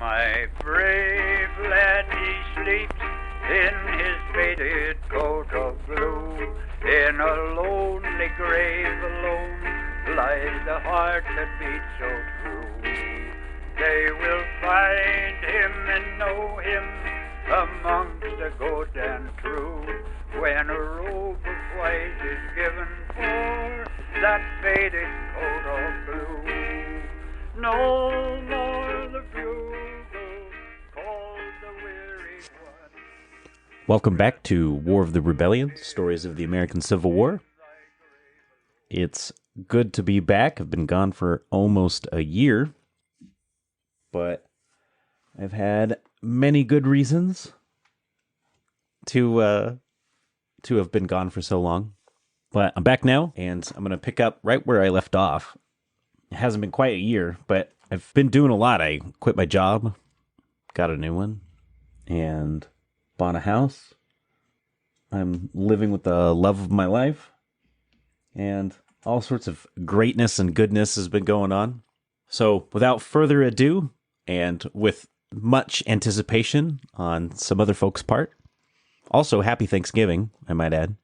My brave lad, he sleeps in his faded coat of blue. In a lonely grave alone lies the heart that beats so true. They will find him and know him amongst the good and true, when a robe of white is given for that faded coat of blue. No more the bugle calls the weary one. Welcome back to War of the Rebellion, Stories of the American Civil War. It's good to be back. I've been gone for almost a year, but I've had many good reasons to have been gone for so long. But I'm back now, and I'm going to pick up right where I left off. It hasn't been quite a year, but I've been doing a lot. I quit my job, got a new one, and bought a house. I'm living with the love of my life, and all sorts of greatness and goodness has been going on. So without further ado, and with much anticipation on some other folks' part, also happy Thanksgiving, I might add.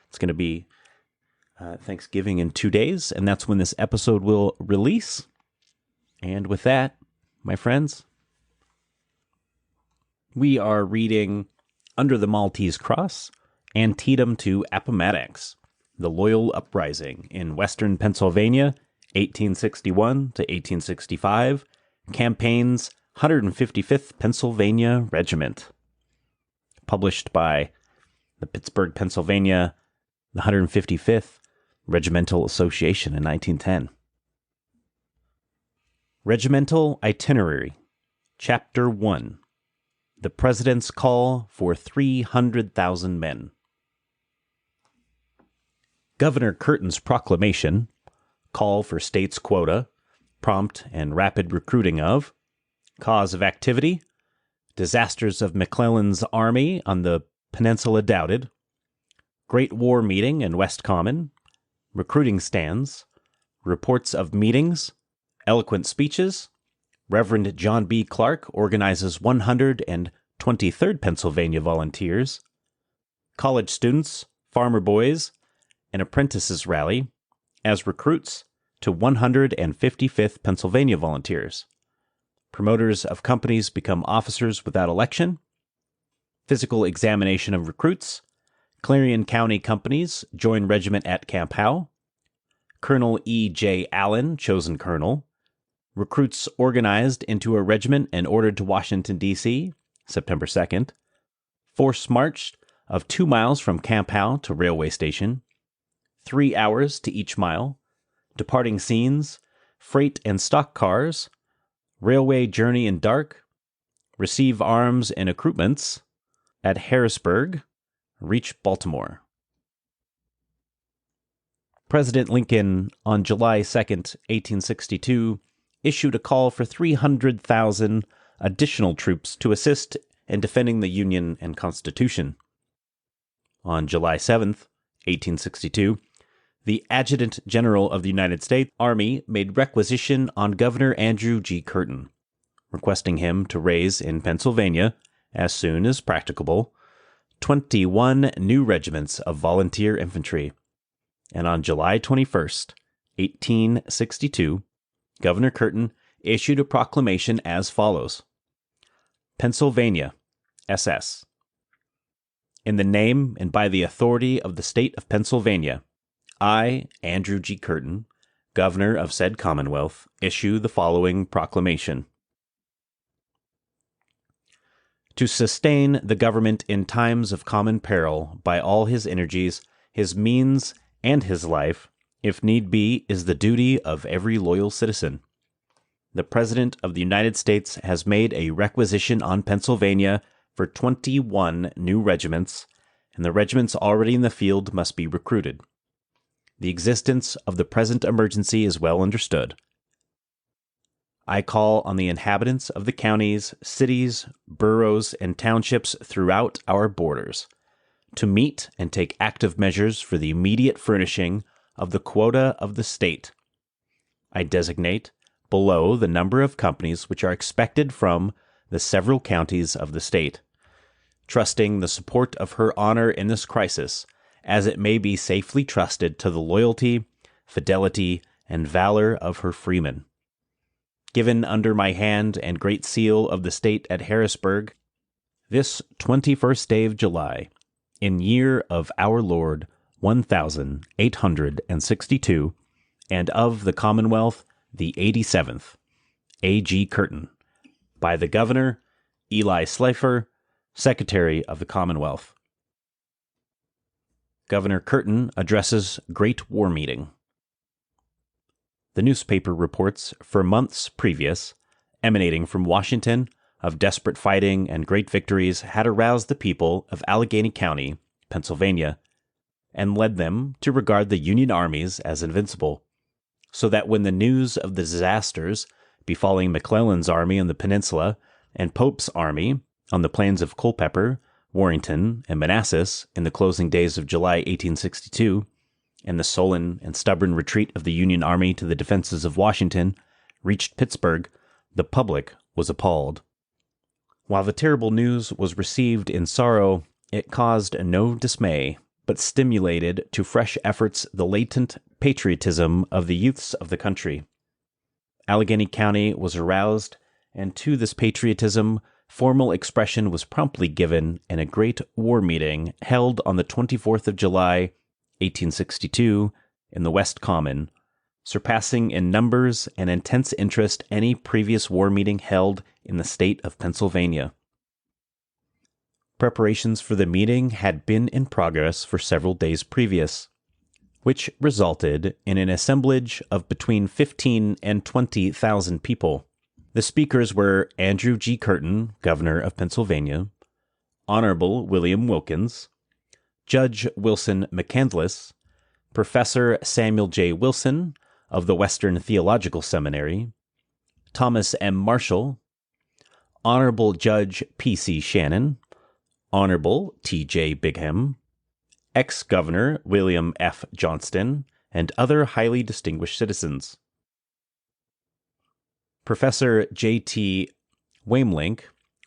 It's going to be Thanksgiving in 2 days, and that's when this episode will release. And with that, my friends, we are reading Under the Maltese Cross, Antietam to Appomattox, the Loyal Uprising in Western Pennsylvania, 1861 to 1865, Campaign's 155th Pennsylvania Regiment. Published by the Pittsburgh, Pennsylvania, the 155th Regimental Association in 1910. Regimental Itinerary, Chapter 1. The President's Call for 300,000 Men. Governor Curtin's proclamation, call for states' quota, prompt and rapid recruiting of, cause of activity, disasters of McClellan's army on the Peninsula doubted, Great War meeting in West Common, recruiting stands, reports of meetings, eloquent speeches, Reverend John B. Clark organizes 123rd Pennsylvania Volunteers, college students, farmer boys, and apprentices rally as recruits to 155th Pennsylvania Volunteers. Promoters of companies become officers without election, physical examination of recruits, Clarion County companies join regiment at Camp Howe, Colonel E. J. Allen chosen colonel, recruits organized into a regiment and ordered to Washington, D.C., September 2nd, force marched of 2 miles from Camp Howe to railway station, 3 hours to each mile, departing scenes, freight and stock cars, railway journey in dark, receive arms and accoutrements at Harrisburg, reach Baltimore. President Lincoln, on July 2nd, 1862, issued a call for 300,000 additional troops to assist in defending the Union and Constitution. On July 7th, 1862, the Adjutant General of the United States Army made requisition on Governor Andrew G. Curtin, requesting him to raise in Pennsylvania, as soon as practicable, 21 new regiments of volunteer infantry. And on July 21st, 1862, Governor Curtin issued a proclamation as follows. Pennsylvania, SS. In the name and by the authority of the state of Pennsylvania, I, Andrew G. Curtin, Governor of said Commonwealth, issue the following proclamation. To sustain the government in times of common peril by all his energies, his means, and his life, if need be, is the duty of every loyal citizen. The President of the United States has made a requisition on Pennsylvania for 21 new regiments, and the regiments already in the field must be recruited. The existence of the present emergency is well understood. I call on the inhabitants of the counties, cities, boroughs, and townships throughout our borders to meet and take active measures for the immediate furnishing of the quota of the state. I designate below the number of companies which are expected from the several counties of the state, trusting the support of her honor in this crisis, as it may be safely trusted to the loyalty, fidelity, and valor of her freemen. Given under my hand and great seal of the state at Harrisburg, this 21st day of July, in year of our Lord 1862, and of the Commonwealth the 87th, A.G. Curtin, by the Governor, Eli Slifer, Secretary of the Commonwealth. Governor Curtin addresses Great War Meeting. The newspaper reports for months previous, emanating from Washington, of desperate fighting and great victories had aroused the people of Allegheny County, Pennsylvania, and led them to regard the Union armies as invincible, so that when the news of the disasters befalling McClellan's army on the Peninsula and Pope's army on the plains of Culpeper, Warrenton, and Manassas in the closing days of July 1862, and the sullen and stubborn retreat of the Union army to the defenses of Washington reached Pittsburgh, the public was appalled. While the terrible news was received in sorrow, it caused no dismay, but stimulated to fresh efforts the latent patriotism of the youths of the country. Allegheny County was aroused, and to this patriotism formal expression was promptly given in a great war meeting held on the 24th of July, 1862, in the West Common, surpassing in numbers and intense interest any previous war meeting held in the state of Pennsylvania. Preparations for the meeting had been in progress for several days previous, which resulted in an assemblage of between 15 and 20,000 people. The speakers were Andrew G. Curtin, Governor of Pennsylvania, Honorable William Wilkins, Judge Wilson McCandless, Professor Samuel J. Wilson of the Western Theological Seminary, Thomas M. Marshall, Honorable Judge P.C. Shannon, Honorable T.J. Bigham, ex-Governor William F. Johnston, and other highly distinguished citizens. Professor J.T. Wamelink,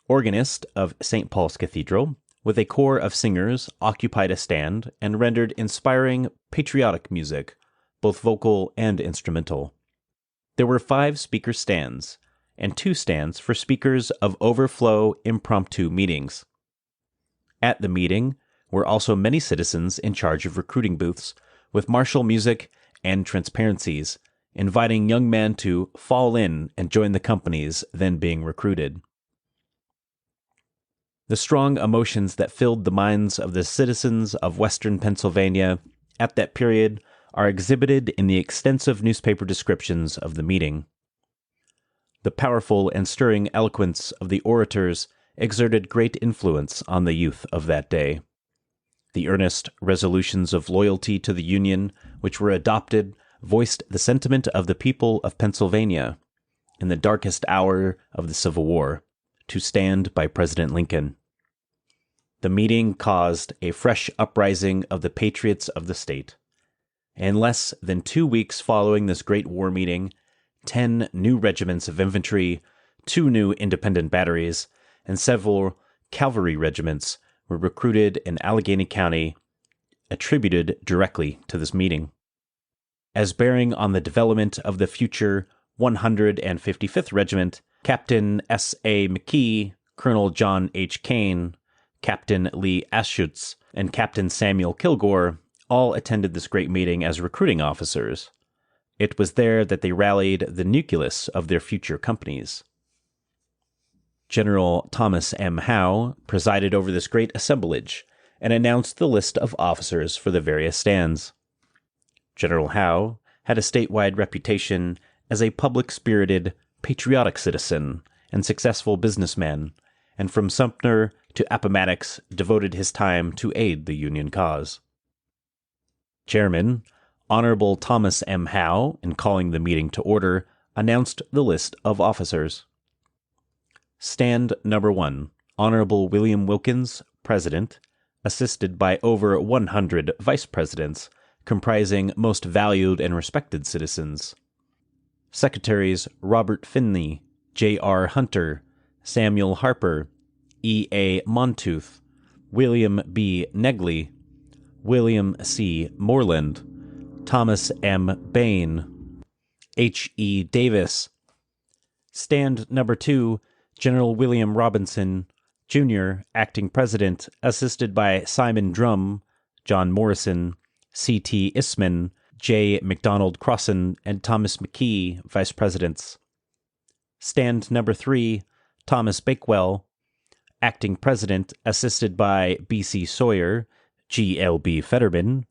organist of St. Paul's Cathedral, with a corps of singers, occupied a stand and rendered inspiring patriotic music, both vocal and instrumental. There were 5 speaker stands, and 2 stands for speakers of overflow impromptu meetings. At the meeting were also many citizens in charge of recruiting booths with martial music and transparencies, inviting young men to fall in and join the companies then being recruited. The strong emotions that filled the minds of the citizens of Western Pennsylvania at that period are exhibited in the extensive newspaper descriptions of the meeting. The powerful and stirring eloquence of the orators exerted great influence on the youth of that day. The earnest resolutions of loyalty to the Union, which were adopted, voiced the sentiment of the people of Pennsylvania, in the darkest hour of the Civil War, to stand by President Lincoln. The meeting caused a fresh uprising of the patriots of the state. In less than 2 weeks following this great war meeting, 10 new regiments of infantry, 2 new independent batteries, and several cavalry regiments were recruited in Allegheny County, attributed directly to this meeting. As bearing on the development of the future 155th Regiment, Captain S.A. McKee, Colonel John H. Kane, Captain Lee Aschutz, and Captain Samuel Kilgore all attended this great meeting as recruiting officers. It was there that they rallied the nucleus of their future companies. General Thomas M. Howe presided over this great assemblage and announced the list of officers for the various stands. General Howe had a statewide reputation as a public-spirited, patriotic citizen and successful businessman, and from Sumter to Appomattox devoted his time to aid the Union cause. Chairman, Honorable Thomas M. Howe, in calling the meeting to order, announced the list of officers. Stand number 1, Honorable William Wilkins, President, assisted by over 100 Vice Presidents, comprising most valued and respected citizens. Secretaries Robert Finney, J.R. Hunter, Samuel Harper, E. A. Montooth, William B. Negley, William C. Moreland, Thomas M. Bain, H. E. Davis. Stand number 2, General William Robinson, Jr., Acting President, assisted by Simon Drum, John Morrison, C. T. Isman, J. McDonald Crossan, and Thomas McKee, Vice Presidents. Stand number 3, Thomas Bakewell, Acting President, assisted by B. C. Sawyer, G. L. B. Fetterman,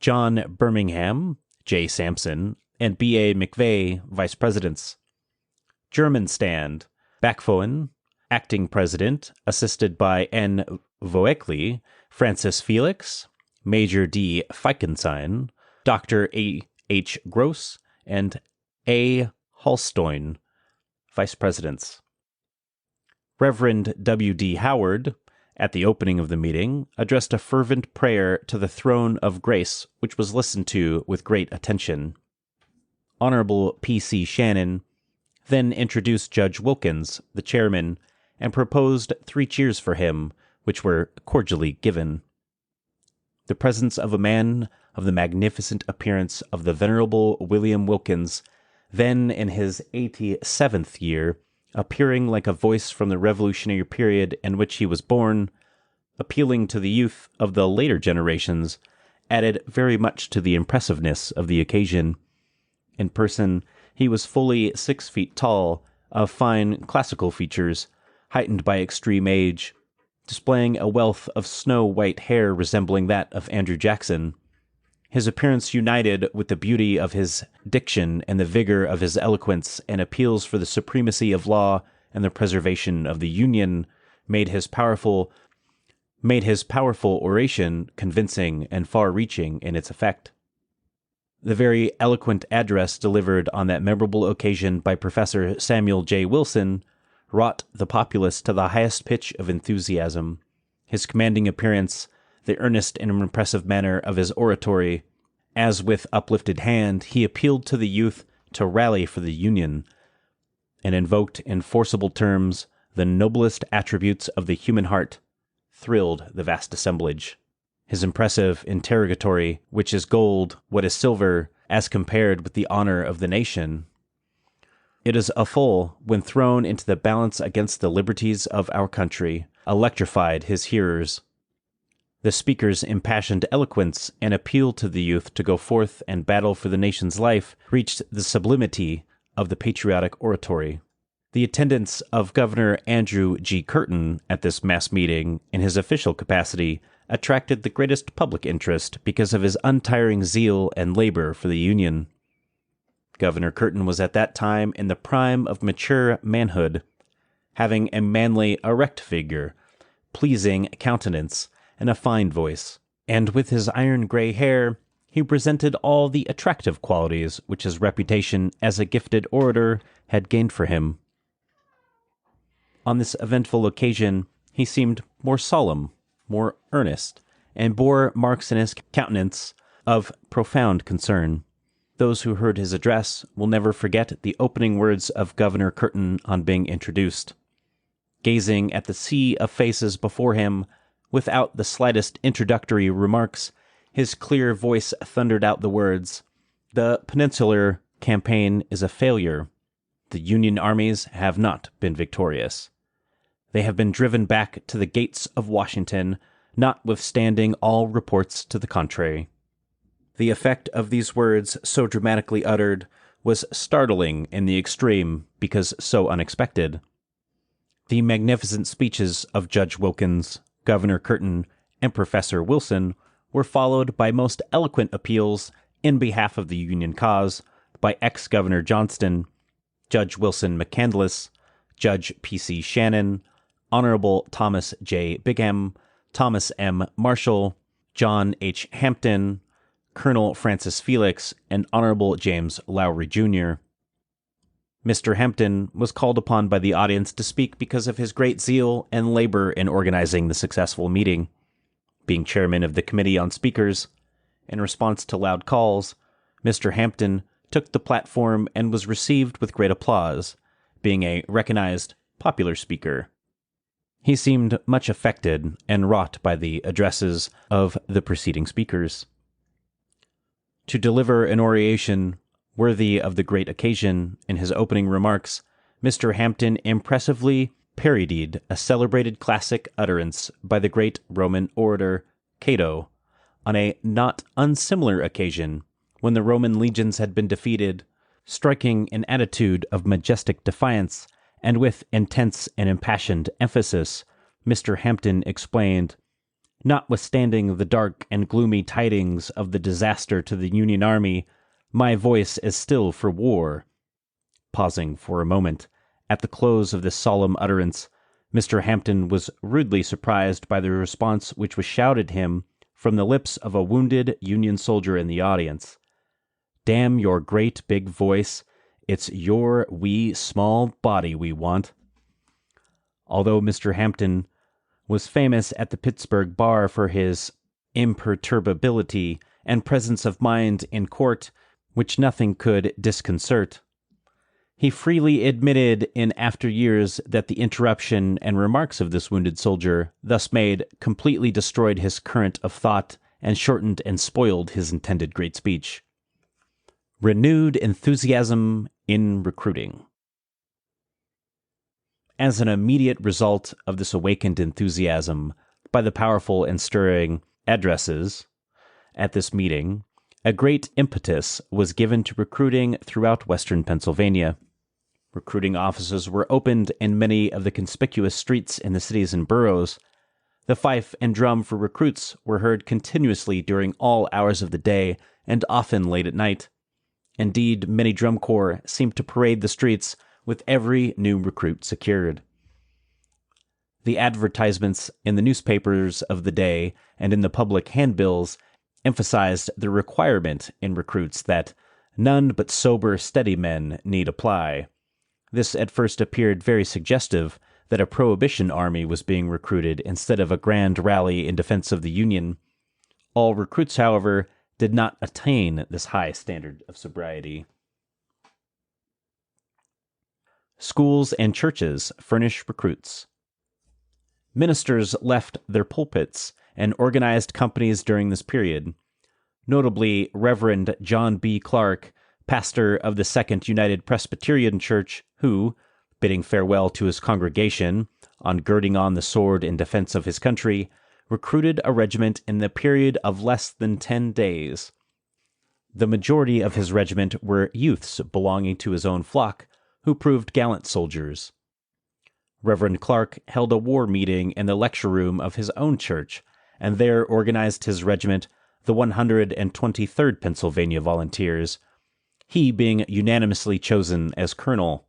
John Birmingham, J. Sampson, and B. A. McVeigh, Vice Presidents. German stand, Backfoen, Acting President, assisted by N. Voeckli, Francis Felix, Major D. Feickenstein, Dr. A. H. Gross, and A. Holstein, Vice Presidents. Reverend W. D. Howard, at the opening of the meeting, addressed a fervent prayer to the throne of grace, which was listened to with great attention. Honorable P. C. Shannon then introduced Judge Wilkins, the chairman, and proposed 3 cheers for him, which were cordially given. The presence of a man of the magnificent appearance of the venerable William Wilkins, then in his 87th year, appearing like a voice from the Revolutionary period in which he was born, appealing to the youth of the later generations, added very much to the impressiveness of the occasion. In person, he was fully 6 feet tall, of fine classical features, heightened by extreme age, displaying a wealth of snow-white hair resembling that of Andrew Jackson. His appearance united with the beauty of his diction and the vigor of his eloquence and appeals for the supremacy of law and the preservation of the Union made his powerful oration convincing and far-reaching in its effect. The very eloquent address delivered on that memorable occasion by Professor Samuel J. Wilson wrought the populace to the highest pitch of enthusiasm. His commanding appearance, the earnest and impressive manner of his oratory, as with uplifted hand he appealed to the youth to rally for the Union, and invoked in forcible terms the noblest attributes of the human heart, thrilled the vast assemblage. His impressive interrogatory, which is gold, what is silver, as compared with the honor of the nation? It is a full, when thrown into the balance against the liberties of our country, electrified his hearers. The speaker's impassioned eloquence and appeal to the youth to go forth and battle for the nation's life reached the sublimity of the patriotic oratory. The attendance of Governor Andrew G. Curtin at this mass meeting in his official capacity attracted the greatest public interest because of his untiring zeal and labor for the Union. Governor Curtin was at that time in the prime of mature manhood, having a manly, erect figure, pleasing countenance, and a fine voice, and with his iron-gray hair, he presented all the attractive qualities which his reputation as a gifted orator had gained for him. On this eventful occasion, he seemed more solemn, more earnest, and bore marks in his countenance of profound concern. Those who heard his address will never forget the opening words of Governor Curtin on being introduced. Gazing at the sea of faces before him, without the slightest introductory remarks, his clear voice thundered out the words, "The Peninsular campaign is a failure. The Union armies have not been victorious. They have been driven back to the gates of Washington, notwithstanding all reports to the contrary." The effect of these words, so dramatically uttered, was startling in the extreme because so unexpected. The magnificent speeches of Judge Wilkins, Governor Curtin, and Professor Wilson were followed by most eloquent appeals in behalf of the Union cause by ex-Governor Johnston, Judge Wilson McCandless, Judge P.C. Shannon, Honorable Thomas J. Bigham, Thomas M. Marshall, John H. Hampton, Colonel Francis Felix, and Honorable James Lowry, Jr. Mr. Hampton was called upon by the audience to speak because of his great zeal and labor in organizing the successful meeting. Being chairman of the Committee on Speakers, in response to loud calls, Mr. Hampton took the platform and was received with great applause, being a recognized popular speaker. He seemed much affected and wrought by the addresses of the preceding speakers. To deliver an oration worthy of the great occasion, in his opening remarks, Mr. Hampton impressively parodied a celebrated classic utterance by the great Roman orator Cato on a not unsimilar occasion when the Roman legions had been defeated, striking an attitude of majestic defiance, and with intense and impassioned emphasis, Mr. Hampton explained, "Notwithstanding the dark and gloomy tidings of the disaster to the Union army, my voice is still for war." Pausing for a moment, at the close of this solemn utterance, Mr. Hampton was rudely surprised by the response which was shouted him from the lips of a wounded Union soldier in the audience. "Damn your great big voice, it's your wee small body we want." Although Mr. Hampton was famous at the Pittsburgh bar for his imperturbability and presence of mind in court, which nothing could disconcert, he freely admitted in after years that the interruption and remarks of this wounded soldier, thus made, completely destroyed his current of thought and shortened and spoiled his intended great speech. Renewed enthusiasm in recruiting. As an immediate result of this awakened enthusiasm by the powerful and stirring addresses at this meeting, a great impetus was given to recruiting throughout western Pennsylvania. Recruiting offices were opened in many of the conspicuous streets in the cities and boroughs. The fife and drum for recruits were heard continuously during all hours of the day and often late at night. Indeed, many drum corps seemed to parade the streets with every new recruit secured. The advertisements in the newspapers of the day and in the public handbills emphasized the requirement in recruits that none but sober, steady men need apply. This at first appeared very suggestive that a prohibition army was being recruited instead of a grand rally in defense of the Union. All recruits, however, did not attain this high standard of sobriety. Schools and churches furnish recruits. Ministers left their pulpits and organized companies during this period. Notably, Reverend John B. Clark, pastor of the Second United Presbyterian Church, who, bidding farewell to his congregation, on girding on the sword in defense of his country, recruited a regiment in the period of less than 10 days. The majority of his regiment were youths belonging to his own flock, who proved gallant soldiers. Reverend Clark held a war meeting in the lecture room of his own church, and there organized his regiment, the 123rd Pennsylvania Volunteers, he being unanimously chosen as colonel.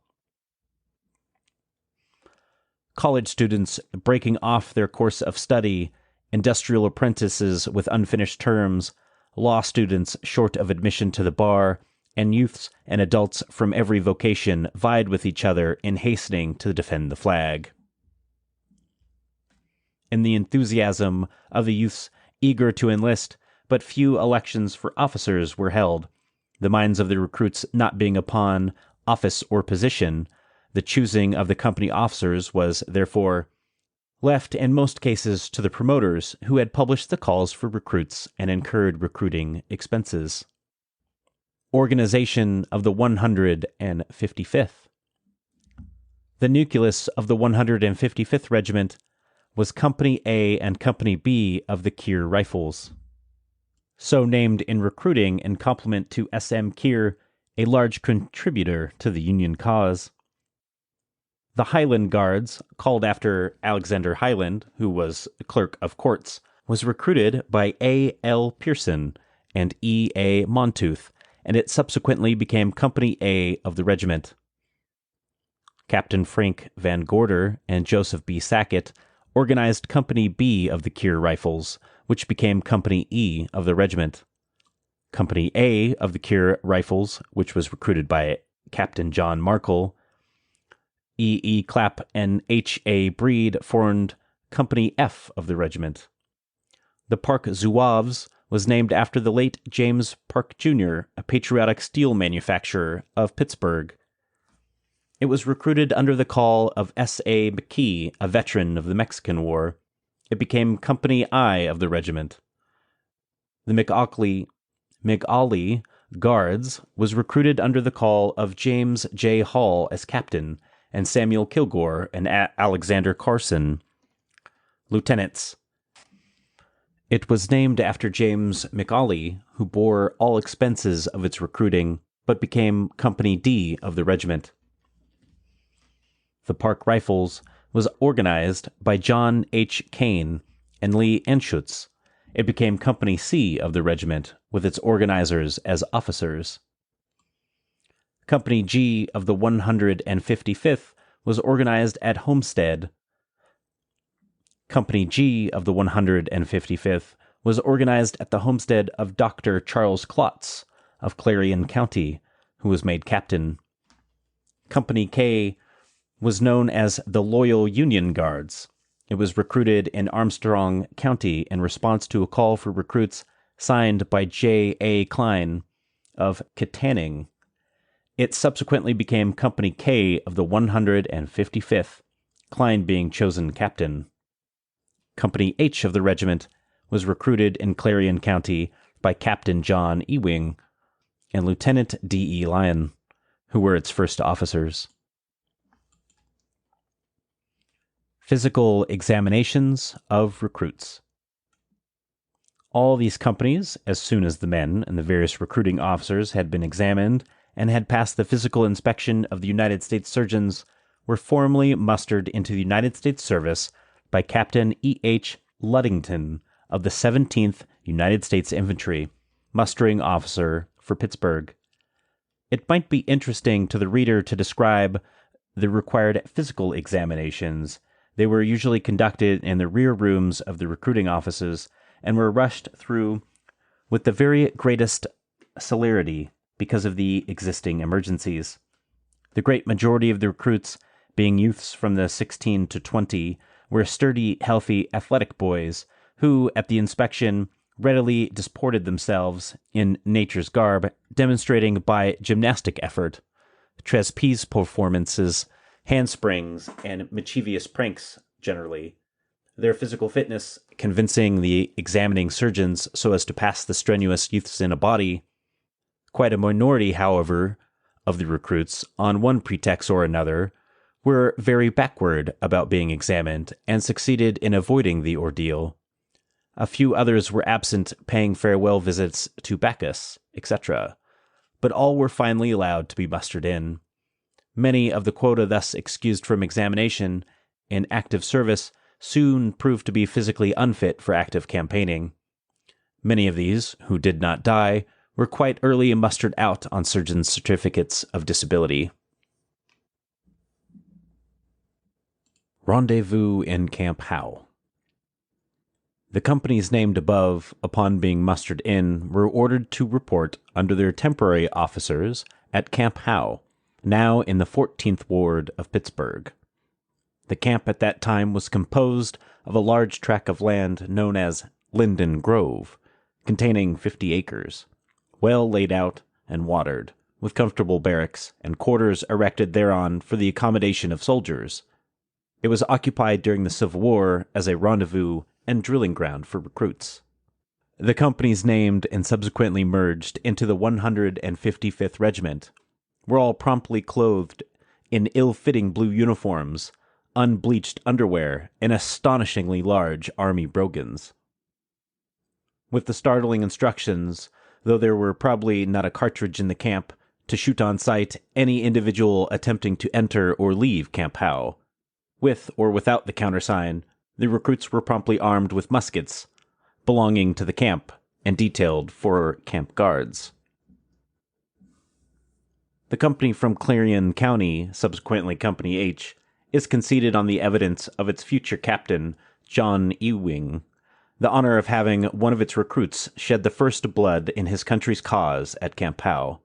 College students breaking off their course of study, industrial apprentices with unfinished terms, law students short of admission to the bar, and youths and adults from every vocation vied with each other in hastening to defend the flag. In the enthusiasm of the youths eager to enlist, but few elections for officers were held. The minds of the recruits not being upon office or position, the choosing of the company officers was, therefore, left in most cases to the promoters who had published the calls for recruits and incurred recruiting expenses. Organization of the 155th. The nucleus of the 155th Regiment was Company A and Company B of the Keir Rifles, so named in recruiting in compliment to S.M. Keir, a large contributor to the Union cause. The Highland Guards, called after Alexander Highland, who was clerk of courts, was recruited by A. L. Pearson and E. A. Montooth, and it subsequently became Company A of the regiment. Captain Frank Van Gorder and Joseph B. Sackett organized Company B of the Keir Rifles, which became Company E of the regiment. Company A of the Keir Rifles, which was recruited by Captain John Markle, E. E. Clapp, and H. A. Breed formed Company F of the regiment. The Park Zouaves was named after the late James Park, Jr., a patriotic steel manufacturer of Pittsburgh. It was recruited under the call of S.A. McKee, a veteran of the Mexican War. It became Company I of the regiment. The McAuley Guards was recruited under the call of James J. Hall as captain, and Samuel Kilgore and Alexander Carson, lieutenants. It was named after James McAuley, who bore all expenses of its recruiting, but became Company D of the regiment. The Park Rifles was organized by John H. Kane and Lee Anschutz. It became Company C of the regiment, with its organizers as officers. Company G of the 155th was organized at Homestead. Company G of the 155th was organized at the homestead of Dr. Charles Klotz of Clarion County, who was made captain. Company K was known as the Loyal Union Guards. It was recruited in Armstrong County in response to a call for recruits signed by J. A. Klein of Kittanning. It subsequently became Company K of the 155th, Klein being chosen captain. Company H of the regiment was recruited in Clarion County by Captain John Ewing and Lieutenant D. E. Lyon, who were its first officers. Physical examinations of recruits. All these companies, as soon as the men and the various recruiting officers had been examined and had passed the physical inspection of the United States surgeons, were formally mustered into the United States service by Captain E. H. Luddington of the 17th United States Infantry, mustering officer for Pittsburgh. It might be interesting to the reader to describe the required physical examinations. They were usually conducted in the rear rooms of the recruiting offices and were rushed through with the very greatest celerity because of the existing emergencies. The great majority of the recruits, being youths from the 16 to 20, were sturdy, healthy, athletic boys who, at the inspection, readily disported themselves in nature's garb, demonstrating by gymnastic effort, trapeze performances, handsprings, and mischievous pranks generally, their physical fitness convincing the examining surgeons so as to pass the strenuous youths in a body. Quite a minority, however, of the recruits, on one pretext or another, were very backward about being examined and succeeded in avoiding the ordeal. A few others were absent paying farewell visits to Bacchus, etc., but all were finally allowed to be mustered in. Many of the quota thus excused from examination in active service soon proved to be physically unfit for active campaigning. Many of these, who did not die, were quite early mustered out on surgeons' certificates of disability. Rendezvous in Camp Howe. The companies named above, upon being mustered in, were ordered to report under their temporary officers at Camp Howe, now in the 14th Ward of Pittsburgh. The camp at that time was composed of a large tract of land known as Linden Grove, containing 50 acres, well laid out and watered, with comfortable barracks and quarters erected thereon for the accommodation of soldiers. It was occupied during the Civil War as a rendezvous and drilling ground for recruits. The companies named and subsequently merged into the 155th Regiment were all promptly clothed in ill-fitting blue uniforms, unbleached underwear, and astonishingly large army brogans. With the startling instructions, though there were probably not a cartridge in the camp, to shoot on sight any individual attempting to enter or leave Camp Howe. With or without the countersign, the recruits were promptly armed with muskets belonging to the camp and detailed for camp guards. The company from Clarion County, subsequently Company H, is conceded on the evidence of its future captain, John Ewing, the honor of having one of its recruits shed the first blood in his country's cause at Camp Howe.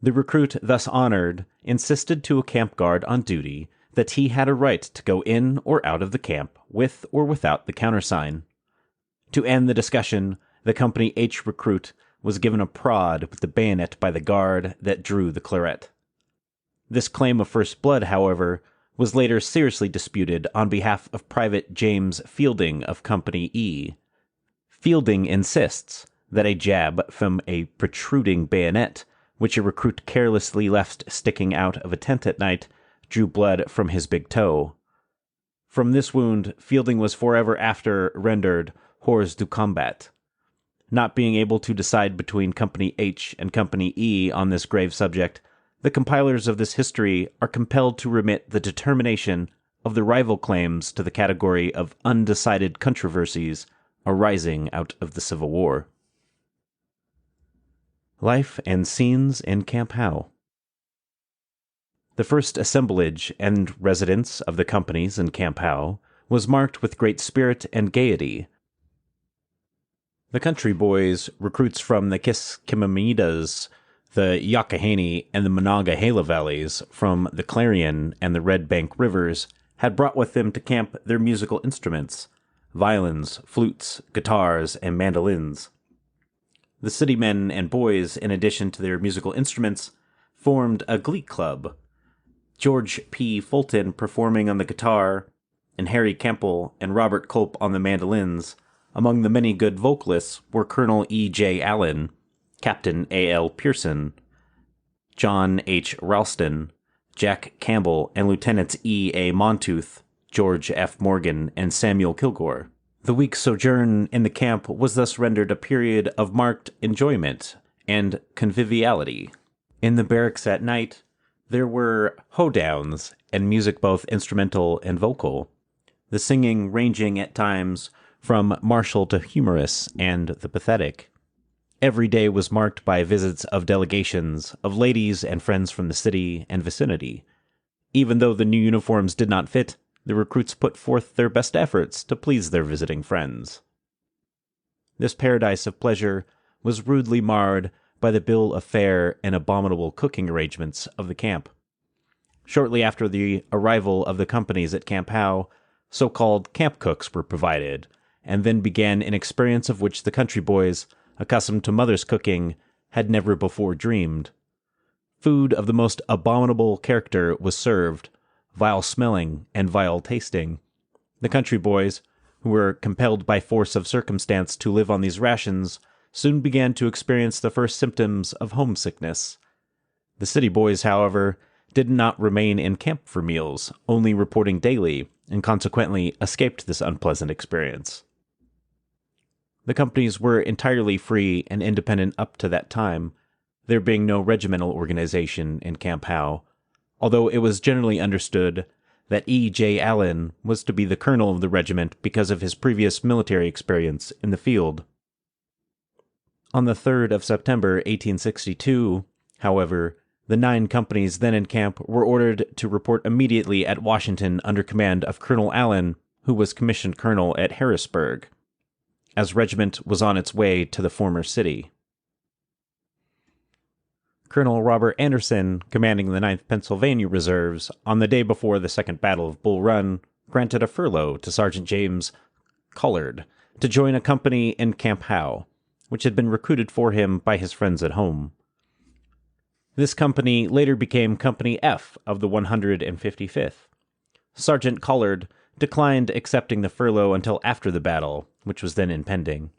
The recruit thus honored insisted to a camp guard on duty that he had a right to go in or out of the camp with or without the countersign. To end the discussion, the Company H recruit was given a prod with the bayonet by the guard that drew the claret. This claim of first blood, however, was later seriously disputed on behalf of Private James Fielding of Company E. Fielding insists that a jab from a protruding bayonet, which a recruit carelessly left sticking out of a tent at night, drew blood from his big toe. From this wound, Fielding was forever after rendered hors du combat. Not being able to decide between Company H and Company E on this grave subject, the compilers of this history are compelled to remit the determination of the rival claims to the category of undecided controversies arising out of the Civil War. Life and Scenes in Camp Howe. The first assemblage and residence of the companies in Camp Howe was marked with great spirit and gaiety. The country boys, recruits from the Kiskimimedas, the Youghiogheny, and the Monongahela valleys, from the Clarion and the Red Bank rivers, had brought with them to camp their musical instruments, violins, flutes, guitars, and mandolins. The city men and boys, in addition to their musical instruments, formed a glee club, George P. Fulton performing on the guitar, and Harry Campbell and Robert Culp on the mandolins. Among the many good vocalists were Colonel E. J. Allen, Captain A. L. Pearson, John H. Ralston, Jack Campbell, and Lieutenants E. A. Montooth, George F. Morgan, and Samuel Kilgore. The week's sojourn in the camp was thus rendered a period of marked enjoyment and conviviality. In the barracks at night, there were hoedowns and music both instrumental and vocal, the singing ranging at times from martial to humorous and the pathetic. Every day was marked by visits of delegations of ladies and friends from the city and vicinity. Even though the new uniforms did not fit, the recruits put forth their best efforts to please their visiting friends. This paradise of pleasure was rudely marred by the bill of fare and abominable cooking arrangements of the camp. Shortly after the arrival of the companies at Camp Howe, so-called camp cooks were provided, and then began an experience of which the country boys, accustomed to mother's cooking, had never before dreamed. Food of the most abominable character was served, vile-smelling and vile-tasting. The country boys, who were compelled by force of circumstance to live on these rations, soon began to experience the first symptoms of homesickness. The city boys, however, did not remain in camp for meals, only reporting daily, and consequently escaped this unpleasant experience. The companies were entirely free and independent up to that time, there being no regimental organization in Camp Howe, although it was generally understood that E. J. Allen was to be the colonel of the regiment because of his previous military experience in the field. On the 3rd of September, 1862, however, the 9 companies then in camp were ordered to report immediately at Washington under command of Colonel Allen, who was commissioned colonel at Harrisburg, as regiment was on its way to the former city. Colonel Robert Anderson, commanding the 9th Pennsylvania Reserves, on the day before the Second Battle of Bull Run, granted a furlough to Sergeant James Collard to join a company in Camp Howe, which had been recruited for him by his friends at home. This company later became Company F of the 155th. Sergeant Collard declined accepting the furlough until after the battle, which was then impending.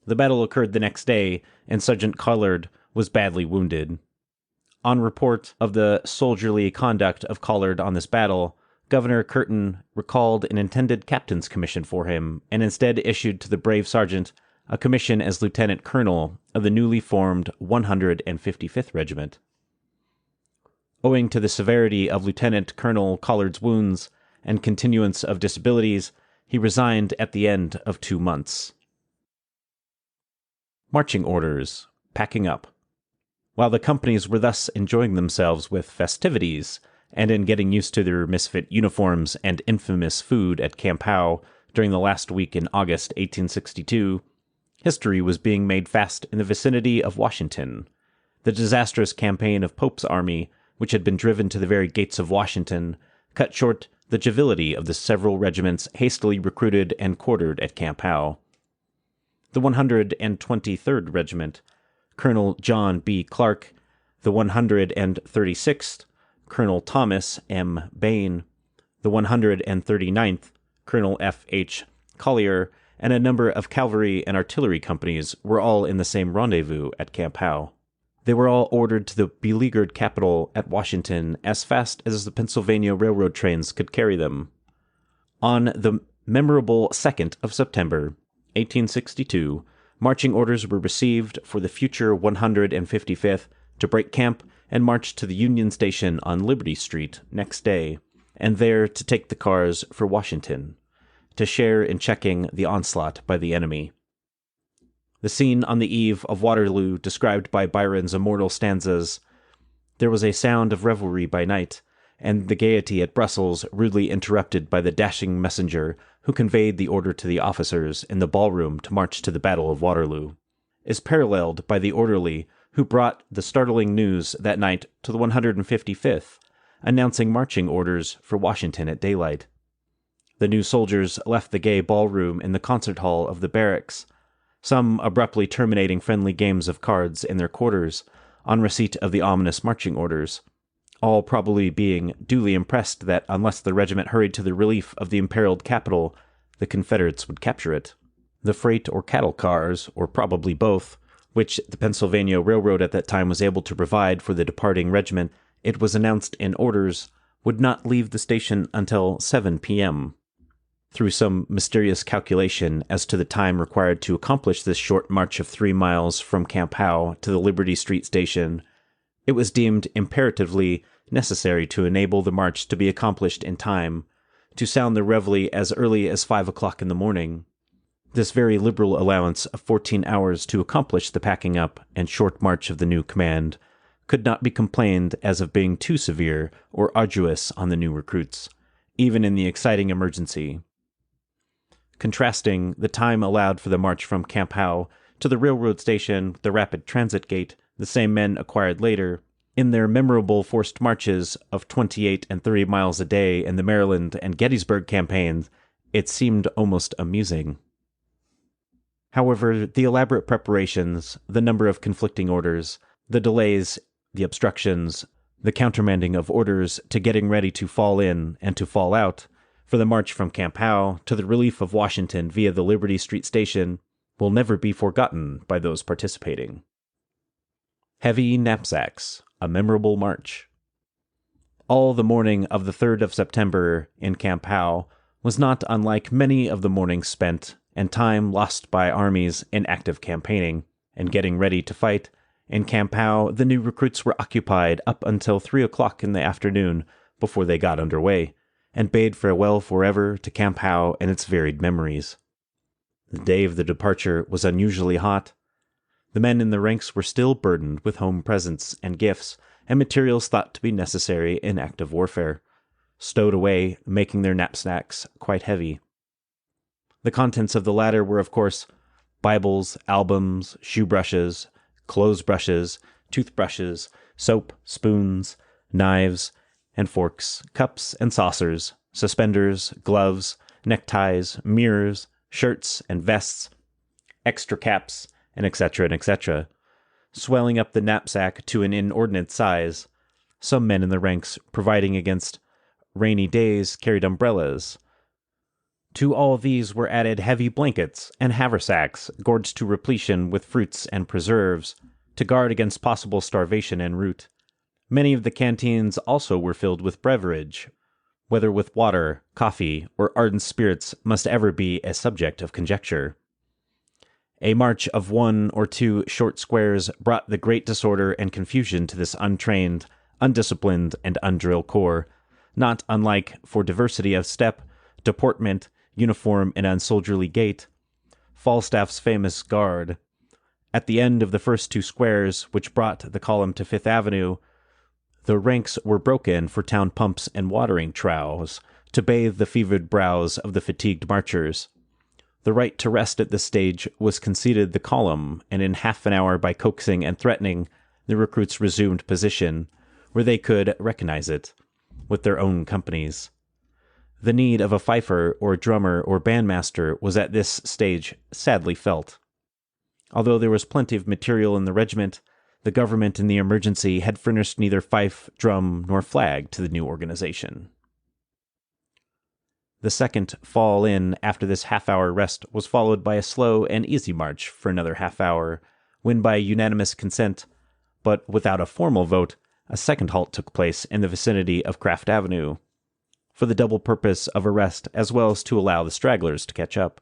The battle occurred the next day, and Sergeant Collard was badly wounded. On report of the soldierly conduct of Collard on this battle, Governor Curtin recalled an intended captain's commission for him, and instead issued to the brave sergeant a commission as lieutenant colonel of the newly formed 155th Regiment. Owing to the severity of Lieutenant Colonel Collard's wounds and continuance of disabilities, he resigned at the end of 2 months. Marching orders, packing up. While the companies were thus enjoying themselves with festivities, and in getting used to their misfit uniforms and infamous food at Camp Howe during the last week in August 1862, history was being made fast in the vicinity of Washington. The disastrous campaign of Pope's army, which had been driven to the very gates of Washington, cut short the joviality of the several regiments hastily recruited and quartered at Camp Howe. The 123rd Regiment, Colonel John B. Clark, the 136th, Colonel Thomas M. Bain, the 139th, Colonel F. H. Collier, and a number of cavalry and artillery companies were all in the same rendezvous at Camp Howe. They were all ordered to the beleaguered capital at Washington as fast as the Pennsylvania railroad trains could carry them. On the memorable 2nd of September, 1862, marching orders were received for the future 155th to break camp and march to the Union Station on Liberty Street next day, and there to take the cars for Washington, to share in checking the onslaught by the enemy. The scene on the eve of Waterloo, described by Byron's immortal stanzas, there was a sound of revelry by night, and the gaiety at Brussels rudely interrupted by the dashing messenger who conveyed the order to the officers in the ballroom to march to the Battle of Waterloo, is paralleled by the orderly who brought the startling news that night to the 155th, announcing marching orders for Washington at daylight. The new soldiers left the gay ballroom in the concert hall of the barracks, some abruptly terminating friendly games of cards in their quarters on receipt of the ominous marching orders, all probably being duly impressed that unless the regiment hurried to the relief of the imperiled capital, the Confederates would capture it. The freight or cattle cars, or probably both, which the Pennsylvania Railroad at that time was able to provide for the departing regiment, it was announced in orders, would not leave the station until 7 p.m. Through some mysterious calculation as to the time required to accomplish this short march of 3 miles from Camp Howe to the Liberty Street station, it was deemed imperatively necessary to enable the march to be accomplished in time, to sound the reveille as early as 5 o'clock in the morning. This very liberal allowance of 14 hours to accomplish the packing up and short march of the new command could not be complained as of being too severe or arduous on the new recruits, even in the exciting emergency. Contrasting the time allowed for the march from Camp Howe to the railroad station with the rapid transit gate the same men acquired later, in their memorable forced marches of 28 and 30 miles a day in the Maryland and Gettysburg campaigns, it seemed almost amusing. However, the elaborate preparations, the number of conflicting orders, the delays, the obstructions, the countermanding of orders to getting ready to fall in and to fall out, for the march from Camp Howe to the relief of Washington via the Liberty Street station will never be forgotten by those participating. Heavy knapsacks, a memorable march. All the morning of the 3rd of September in Camp Howe was not unlike many of the mornings spent and time lost by armies in active campaigning and getting ready to fight. In Camp Howe, the new recruits were occupied up until 3 o'clock in the afternoon before they got under way, and bade farewell forever to Camp Howe and its varied memories. The day of the departure was unusually hot. The men in the ranks were still burdened with home presents and gifts and materials thought to be necessary in active warfare, stowed away, making their knapsacks quite heavy. The contents of the latter were, of course, Bibles, albums, shoe brushes, clothes brushes, toothbrushes, soap, spoons, knives, and forks, cups and saucers, suspenders, gloves, neckties, mirrors, shirts and vests, extra caps, and etc., swelling up the knapsack to an inordinate size. Some men in the ranks, providing against rainy days, carried umbrellas. To all these were added heavy blankets and haversacks, gorged to repletion with fruits and preserves, to guard against possible starvation en route. Many of the canteens also were filled with beverage, whether with water, coffee, or ardent spirits must ever be a subject of conjecture. A march of 1 or 2 short squares brought the great disorder and confusion to this untrained, undisciplined, and undrilled corps, not unlike, for diversity of step, deportment, uniform, and unsoldierly gait, Falstaff's famous guard. At the end of the first 2 squares, which brought the column to Fifth Avenue, the ranks were broken for town pumps and watering troughs to bathe the fevered brows of the fatigued marchers. The right to rest at this stage was conceded the column, and in half an hour, by coaxing and threatening, the recruits resumed position, where they could recognize it, with their own companies. The need of a fifer or drummer or bandmaster was at this stage sadly felt. Although there was plenty of material in the regiment, the government in the emergency had furnished neither fife, drum, nor flag to the new organization. The second fall in after this half-hour rest was followed by a slow and easy march for another half-hour, when by unanimous consent, but without a formal vote, a second halt took place in the vicinity of Craft Avenue, for the double purpose of a rest as well as to allow the stragglers to catch up.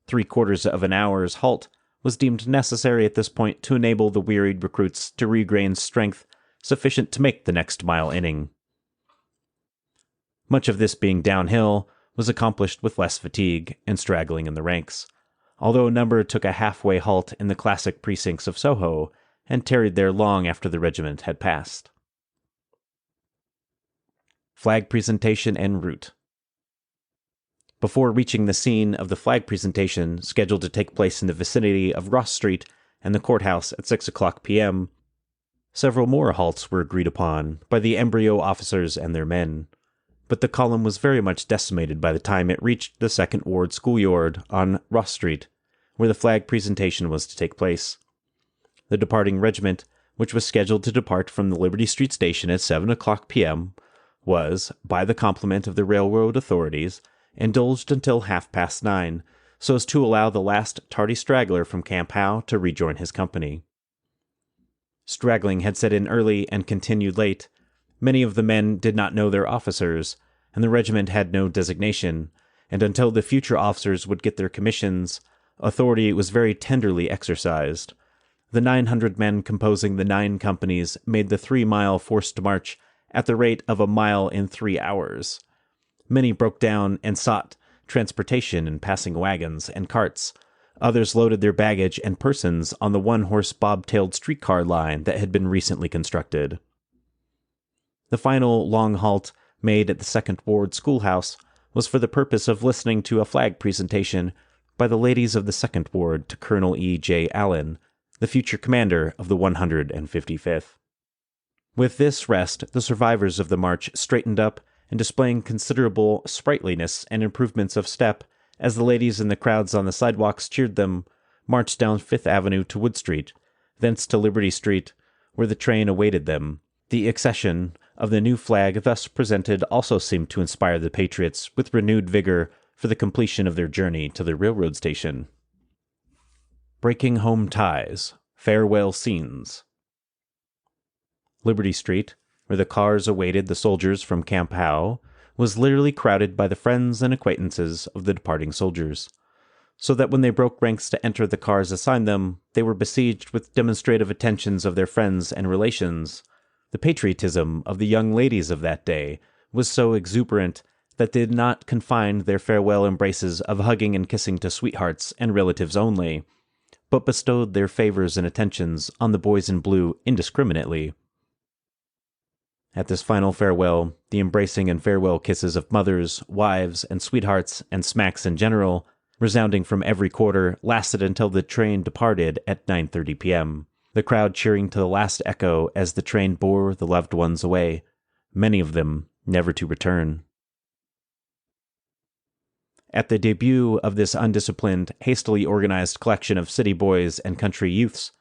3/4 of an hour's halt was deemed necessary at this point to enable the wearied recruits to regain strength sufficient to make the next mile inning. Much of this being downhill was accomplished with less fatigue and straggling in the ranks, although a number took a halfway halt in the classic precincts of Soho and tarried there long after the regiment had passed. Flag presentation en route. Before reaching the scene of the flag presentation, scheduled to take place in the vicinity of Ross Street and the courthouse at 6:00 p.m., several more halts were agreed upon by the embryo officers and their men, but the column was very much decimated by the time it reached the 2nd Ward schoolyard on Ross Street, where the flag presentation was to take place. The departing regiment, which was scheduled to depart from the Liberty Street station at 7:00 p.m., was, by the complement of the railroad authorities, indulged until 9:30, so as to allow the last tardy straggler from Camp Howe to rejoin his company. Straggling had set in early and continued late. Many of the men did not know their officers, and the regiment had no designation, and until the future officers would get their commissions, authority was very tenderly exercised. The 900 men composing the 9 companies made the 3-mile forced march at the rate of a mile in 3 hours. Many broke down and sought transportation in passing wagons and carts. Others loaded their baggage and persons on the one-horse bobtailed streetcar line that had been recently constructed. The final long halt made at the 2nd Ward schoolhouse was for the purpose of listening to a flag presentation by the ladies of the 2nd Ward to Colonel E. J. Allen, the future commander of the 155th. With this rest, the survivors of the march straightened up and displaying considerable sprightliness and improvements of step as the ladies and the crowds on the sidewalks cheered them, marched down 5th Avenue to Wood Street, thence to Liberty Street, where the train awaited them. The accession of the new flag thus presented also seemed to inspire the patriots with renewed vigor for the completion of their journey to the railroad station. Breaking home ties. Farewell scenes. Liberty Street, where the cars awaited the soldiers from Camp Howe, was literally crowded by the friends and acquaintances of the departing soldiers, so that when they broke ranks to enter the cars assigned them, they were besieged with demonstrative attentions of their friends and relations. The patriotism of the young ladies of that day was so exuberant that they did not confine their farewell embraces of hugging and kissing to sweethearts and relatives only, but bestowed their favors and attentions on the boys in blue indiscriminately. At this final farewell, the embracing and farewell kisses of mothers, wives, and sweethearts, and smacks in general, resounding from every quarter, lasted until the train departed at 9:30 p.m., the crowd cheering to the last echo as the train bore the loved ones away, many of them never to return. At the debut of this undisciplined, hastily organized collection of city boys and country youths,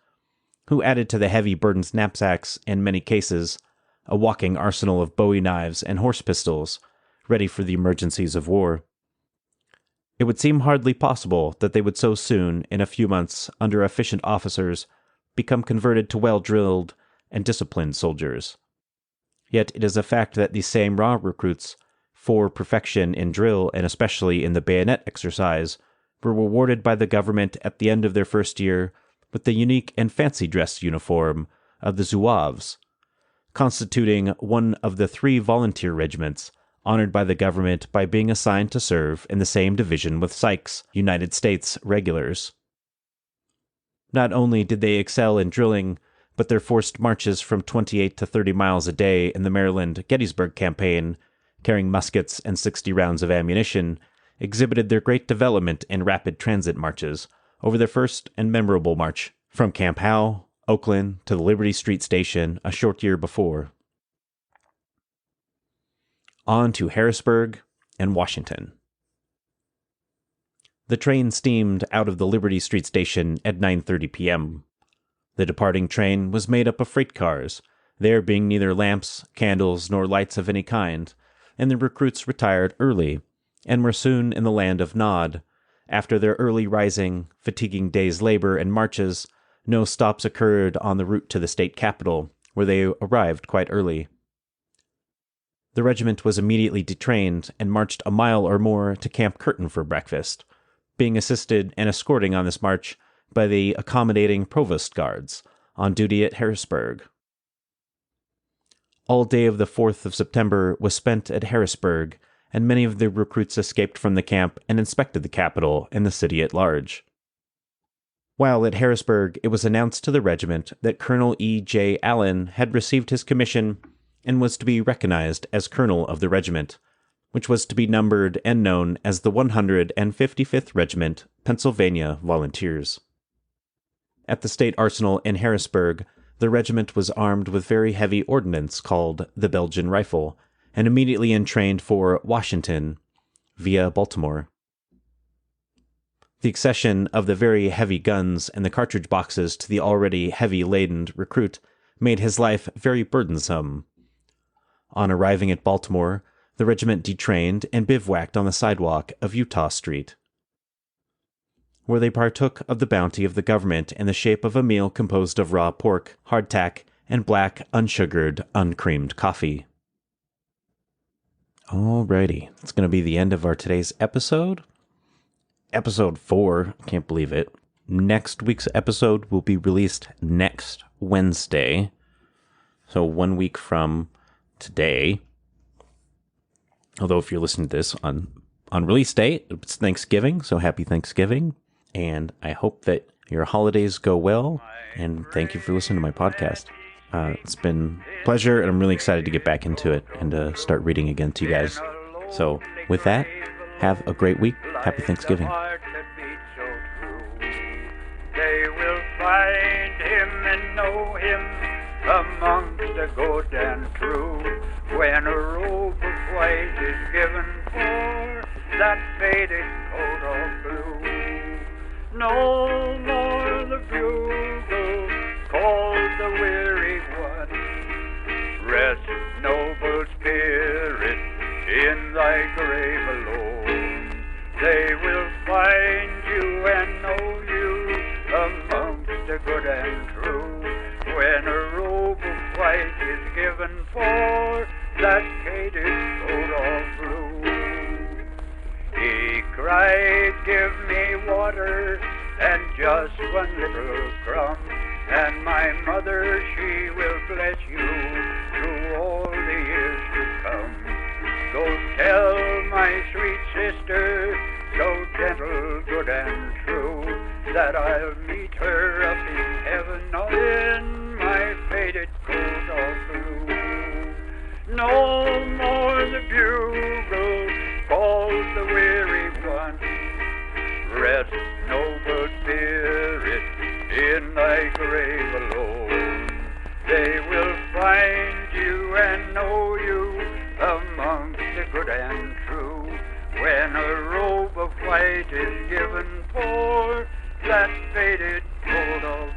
who added to the heavy burdened knapsacks, in many cases, a walking arsenal of bowie knives and horse pistols, ready for the emergencies of war. It would seem hardly possible that they would so soon, in a few months, under efficient officers, become converted to well-drilled and disciplined soldiers. Yet it is a fact that these same raw recruits, for perfection in drill and especially in the bayonet exercise, were rewarded by the government at the end of their first year with the unique and fancy-dress uniform of the Zouaves, constituting one of the 3 volunteer regiments honored by the government by being assigned to serve in the same division with Sykes' United States regulars. Not only did they excel in drilling, but their forced marches from 28 to 30 miles a day in the Maryland Gettysburg campaign, carrying muskets and 60 rounds of ammunition, exhibited their great development in rapid transit marches over their first and memorable march from Camp Howe, Oakland, to the Liberty Street station a short year before. On to Harrisburg and Washington. The train steamed out of the Liberty Street station at 9:30 p.m. The departing train was made up of freight cars, there being neither lamps, candles, nor lights of any kind, and the recruits retired early, and were soon in the land of Nod. After their early rising, fatiguing day's labor and marches, no stops occurred on the route to the state capital, where they arrived quite early. The regiment was immediately detrained and marched a mile or more to Camp Curtin for breakfast, being assisted and escorting on this march by the accommodating provost guards on duty at Harrisburg. All day of the 4th of September was spent at Harrisburg, and many of the recruits escaped from the camp and inspected the capital and the city at large. While at Harrisburg, it was announced to the regiment that Colonel E. J. Allen had received his commission and was to be recognized as colonel of the regiment, which was to be numbered and known as the 155th Regiment, Pennsylvania Volunteers. At the state arsenal in Harrisburg, the regiment was armed with very heavy ordnance called the Belgian rifle, and immediately entrained for Washington via Baltimore. The accession of the very heavy guns and the cartridge boxes to the already heavy-laden recruit made his life very burdensome. On arriving at Baltimore, the regiment detrained and bivouacked on the sidewalk of Eutaw Street, where they partook of the bounty of the government in the shape of a meal composed of raw pork, hardtack, and black, unsugared, uncreamed coffee. Alrighty, that's going to be the end of our today's episode. Episode 4, can't believe it. Next week's episode will be released next Wednesday, so 1 week from today. Although if you're listening to this on release date, it's Thanksgiving, so happy Thanksgiving. And I hope that your holidays go well, and thank you for listening to my podcast. It's been a pleasure, and I'm really excited to get back into it and start reading again to you guys. So with that, have a great week. Happy Thanksgiving. They will find him and know him amongst the good and true, when a robe of white is given for that faded coat of blue. No more the bugle calls the weary one. Rest, noble spirit, in thy grave alone. They will find you and know you amongst the good and true, when a robe of white is given for that faded coat of blue. He cried, give me water and just one little crumb, and my mother, she will bless you through all the years to come. Go tell my sweet sister, so gentle, good and true, that I'll meet her up in heaven in my faded coat of blue. No more the bugle calls the weary one. Rest, noble spirit, in thy grave alone. They will find you and know you amongst the good and true, when a robe of white is given for that faded coat of